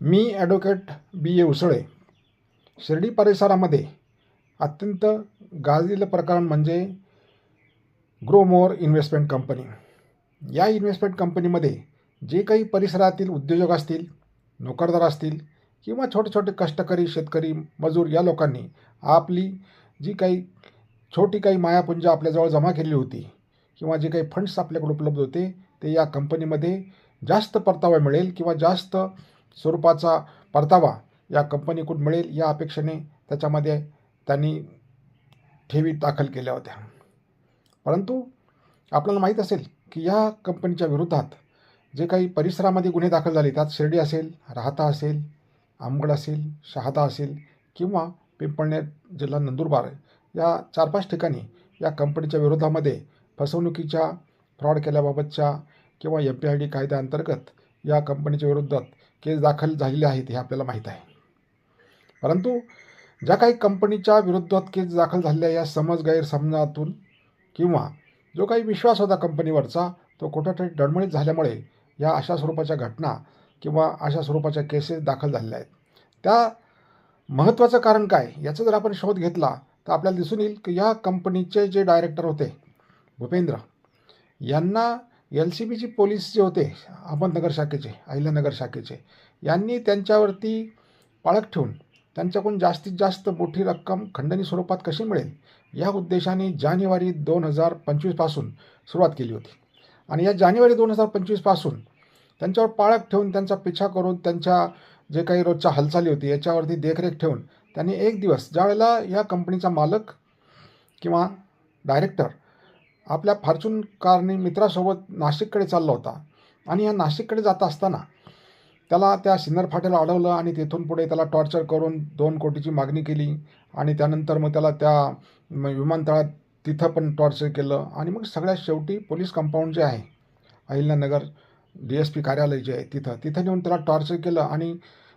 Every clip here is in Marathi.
मी ॲडव्होकेट बी ए उसळे. शिर्डी परिसरामध्ये अत्यंत गाजलेलं प्रकरण म्हणजे ग्रोमोर इन्व्हेस्टमेंट कंपनी. या इन्व्हेस्टमेंट कंपनीमध्ये जे काही परिसरातील उद्योजक असतील, नोकरदार असतील किंवा छोटे छोटे कष्टकरी शेतकरी मजूर या लोकांनी आपली जी काही छोटी काही मायापुंज आपल्याजवळ जमा केली होती किंवा जे काही फंड्स आपल्याकडे उपलब्ध होते ते या कंपनीमध्ये जास्त परतावा मिळेल किंवा जास्त स्वरूपाचा परतावा या कंपनीकडून मिळेल या अपेक्षेने त्याच्यामध्ये त्यांनी ठेवी दाखल केल्या होत्या. परंतु आपल्याला माहीत असेल की या कंपनीच्या विरोधात जे काही परिसरामध्ये गुन्हे दाखल झाले त्यात शिर्डी असेल, राहाता असेल, आंबगड असेल, शहादा असेल किंवा पिंपळनेर जिल्हा नंदुरबार या 4-5 ठिकाणी या कंपनीच्या विरोधामध्ये फसवणुकीच्या फ्रॉड केल्याबाबतच्या किंवा MPID कायद्याअंतर्गत या कंपनीच्या विरोधात केस दाखल झालेले आहेत हे आपल्याला माहीत आहे. परंतु ज्या काही कंपनीच्या विरोधात केस दाखल झालेल्या या समज गैरसमजातून किंवा जो काही विश्वास होता कंपनीवरचा तो कुठेतरी डळमळीत झाल्यामुळे या अशा स्वरूपाच्या घटना किंवा अशा स्वरूपाच्या केसेस दाखल झालेल्या आहेत. त्या महत्त्वाचं कारण काय याचा जर आपण शोध घेतला तर आपल्याला दिसून येईल की या कंपनीचे जे डायरेक्टर होते भूपेंद्र यांना LCBचे पोलीस जे होते अहमदनगर शाखेचे, अहिल्यानगर शाखेचे यांनी त्यांच्यावरती पाळत ठेवून त्यांच्याकडून जास्तीत जास्त मोठी रक्कम खंडणी स्वरूपात कशी मिळेल या उद्देशाने जानेवारी 2025 पासून सुरुवात केली होती. आणि या जानेवारी 2025 पासून त्यांच्यावर पाळत ठेवून त्यांचा पिछा करून त्यांच्या जे काही रोजच्या हालचाली होती याच्यावरती देखरेख ठेवून त्यांनी एक दिवस ज्यावेळेला या कंपनीचा मालक किंवा डायरेक्टर आपल्या फॉर्च्यून कारने मित्रासोबत नाशिककडे चालला होता आणि या नाशिककडे जात असताना त्याला त्या सिन्नर फाट्याला अडवलं आणि तेथून पुढे त्याला टॉर्चर करून 2 कोटीची मागणी केली आणि त्यानंतर मग त्याला त्या विमानतळात तिथं पण टॉर्चर केलं आणि मग सगळ्यात शेवटी पोलीस कंपाऊंड जे आहे अहिल्यानगर DSP कार्यालय जे आहे तिथं नेऊन त्याला टॉर्चर केलं आणि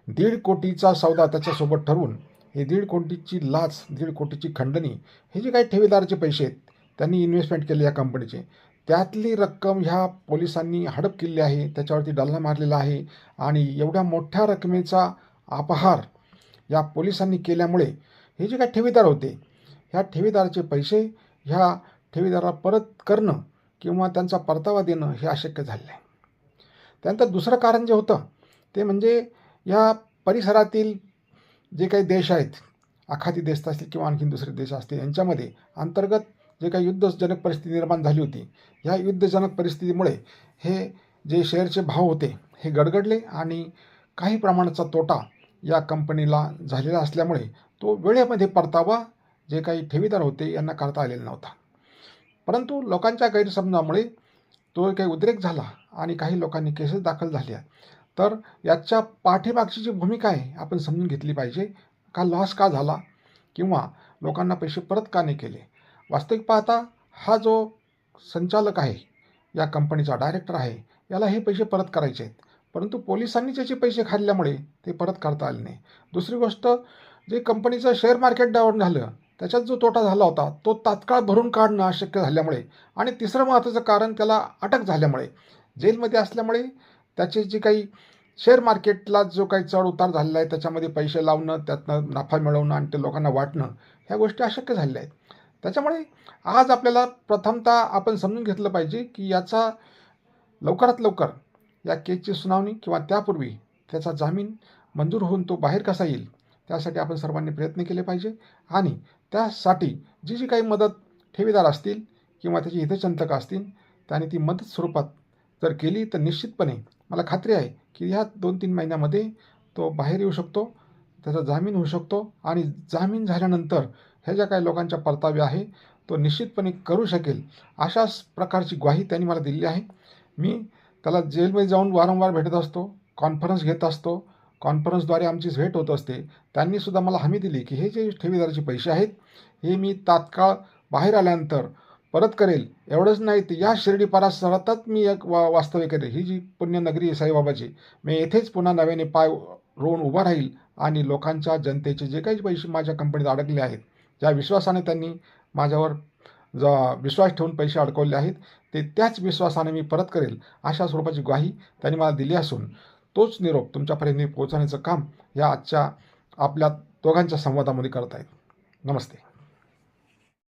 1.5 कोटीचा सौदा त्याच्यासोबत ठरवून हे 1.5 कोटीची लाच, 1.5 कोटीची खंडणी हे जे काही ठेवीदाराचे पैसे आहेत त्यांनी इन्व्हेस्टमेंट केले या कंपनीचे त्यातली रक्कम ह्या पोलिसांनी हडप केली आहे, त्याच्यावरती डल्ला मारलेला आहे. आणि एवढ्या मोठ्या रकमेचा अपहार या पोलिसांनी केल्यामुळे हे जे काही ठेवीदार होते ह्या ठेवीदाराचे पैसे ह्या ठेवीदाराला परत करणं किंवा त्यांचा परतावा देणं हे अशक्य झाले आहे. त्यानंतर दुसरं कारण जे होतं ते म्हणजे या परिसरातील जे काही देश आहेत, आखाती देश असतील किंवा आणखीन दुसरे देश असतील यांच्यामध्ये अंतर्गत जे काही युद्धजनक परिस्थिती निर्माण झाली होती ह्या युद्धजनक परिस्थितीमुळे हे जे शेअरचे भाव होते हे गडगडले आणि काही प्रमाणाचा तोटा या कंपनीला झालेला असल्यामुळे तो वेळेमध्ये परतावा जे काही ठेवीदार होते यांना करता आलेला नव्हता. परंतु लोकांच्या गैरसमजामुळे तो काही उद्रेक झाला आणि काही लोकांनी केसेस दाखल झाल्या. तर याच्या पाठीमागची जी भूमिका आहे आपण समजून घेतली पाहिजे. का लॉस का झाला किंवा लोकांना पैसे परत का नाही केले. वास्तविक पाहता हा जो संचालक आहे या कंपनीचा डायरेक्टर आहे याला हे पैसे परत करायचे आहेत, परंतु पोलिसांनी त्याचे पैसे खाल्ल्यामुळे ते परत करता आले नाही. दुसरी गोष्ट जे कंपनीचं शेअर मार्केट डाऊन झालं त्याच्यात जो तोटा झाला होता तो तात्काळ भरून काढणं अशक्य झाल्यामुळे आणि तिसरं महत्त्वाचं कारण त्याला अटक झाल्यामुळे जेलमध्ये असल्यामुळे त्याचे जे काही शेअर मार्केटला जो काही चढ उतार झालेला आहे त्याच्यामध्ये पैसे लावणं, त्यातनं नफा मिळवणं आणि ते लोकांना वाटणं ह्या गोष्टी अशक्य झालेल्या आहेत. त्याच्यामुळे आज आपल्याला प्रथमतः आपण समजून घेतलं पाहिजे की याचा लवकरात लवकर या केसची सुनावणी किंवा त्यापूर्वी त्याचा जामीन मंजूर होऊन तो बाहेर कसा येईल त्यासाठी आपण सर्वांनी प्रयत्न केले पाहिजे. आणि त्यासाठी जी जी काही मदत ठेवीदार असतील किंवा त्याचे हितचिंतक असतील त्याने ती मदत स्वरूपात जर केली तर निश्चितपणे मला खात्री आहे की ह्या 2-3 महिन्यामध्ये तो बाहेर येऊ शकतो, त्याचा जामीन होऊ शकतो आणि जामीन झाल्यानंतर ह्या ज्या काही लोकांच्या परताव्या आहे तो निश्चितपणे करू शकेल अशाच प्रकारची ग्वाही त्यांनी मला दिली आहे. मी त्याला जेलमध्ये जाऊन वारंवार भेटत असतो, कॉन्फरन्स घेत असतो, कॉन्फरन्सद्वारे आमची भेट होत असते. त्यांनीसुद्धा मला हमी दिली की हे जे ठेवीदाराचे पैसे आहेत हे मी तात्काळ बाहेर आल्यानंतर परत करेल. एवढंच नाही तर या शिर्डी परिसरातच मी एक वास्तव्य करेल. ही जी पुण्यनगरी आहे साईबाबाची, मी येथेच पुन्हा नव्याने पाय रोवून उभा राहील आणि लोकांच्या जनतेचे जे काही पैसे माझ्या कंपनीत अडकले आहेत ज्या विश्वासाने त्यांनी माझ्यावर विश्वास ठेवून पैसे अडकवले आहेत ते त्याच विश्वासाने मी परत करेल अशा स्वरूपाची ग्वाही त्यांनी मला दिली असून तोच निरोप तुमच्यापर्यंत पोहोचवण्याचं काम या आजच्या आपल्या दोघांच्या संवादामध्ये करत आहेत. नमस्ते.